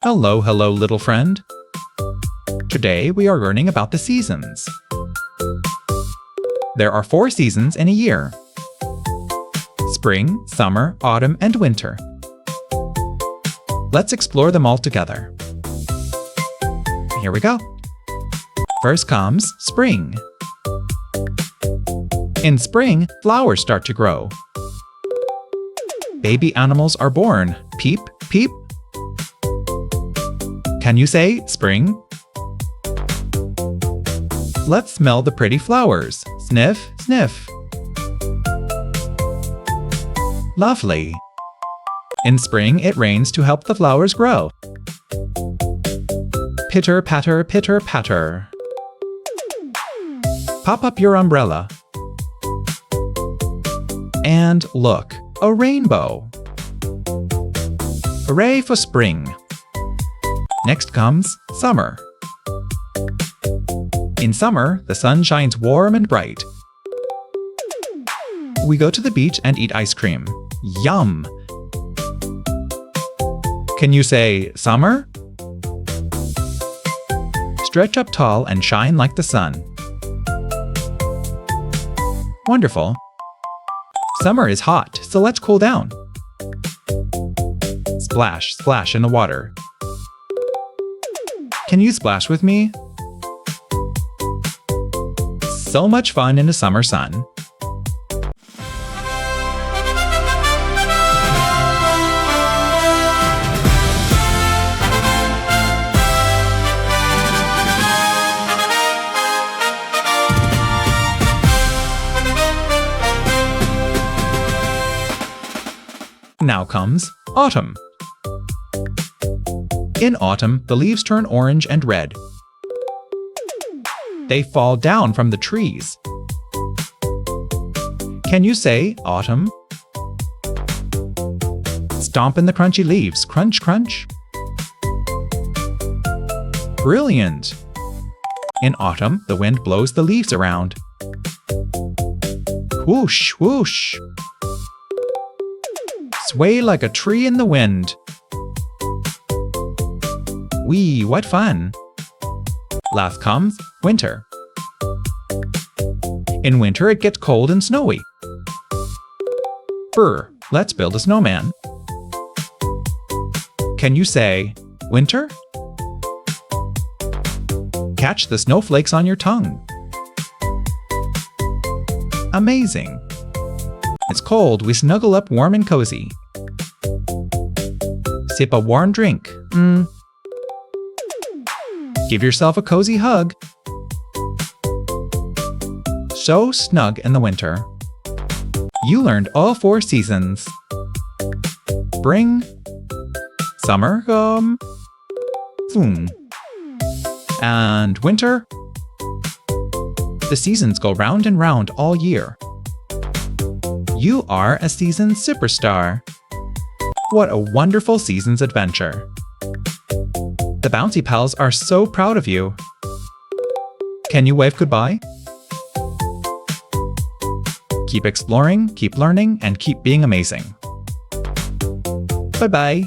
Hello, hello, little friend. Today we are learning about the seasons. There are 4 seasons in a year: spring, summer, autumn, and winter. Let's explore them all together. Here we go. First comes spring. In spring, flowers start to grow. Baby animals are born. Peep, peep. Can you say spring? Let's smell the pretty flowers. Sniff, sniff. Lovely. In spring, it rains to help the flowers grow. Pitter, patter, pitter, patter. Pop up your umbrella. And look, a rainbow. Hooray for spring. Next comes summer. In summer, the sun shines warm and bright. We go to the beach and eat ice cream. Yum! Can you say summer? Stretch up tall and shine like the sun. Wonderful! Summer is hot, so let's cool down. Splash, splash in the water. Can you splash with me? So much fun in the summer sun. Now comes autumn. In autumn, the leaves turn orange and red. They fall down from the trees. Can you say autumn? Stomp in the crunchy leaves. Crunch, crunch. Brilliant! In autumn, the wind blows the leaves around. Whoosh, whoosh. Sway like a tree in the wind. Wee, what fun! Last comes winter. In winter, it gets cold and snowy. Brr, let's build a snowman. Can you say winter? Catch the snowflakes on your tongue. Amazing! It's cold, we snuggle up warm and cozy. Sip a warm drink. Give yourself a cozy hug. So snug in the winter. You learned all 4 seasons. Spring, summer, and winter. The seasons go round and round all year. You are a seasoned superstar. What a wonderful season's adventure. The Bouncy Pals are so proud of you. Can you wave goodbye? Keep exploring, keep learning, and keep being amazing. Bye-bye.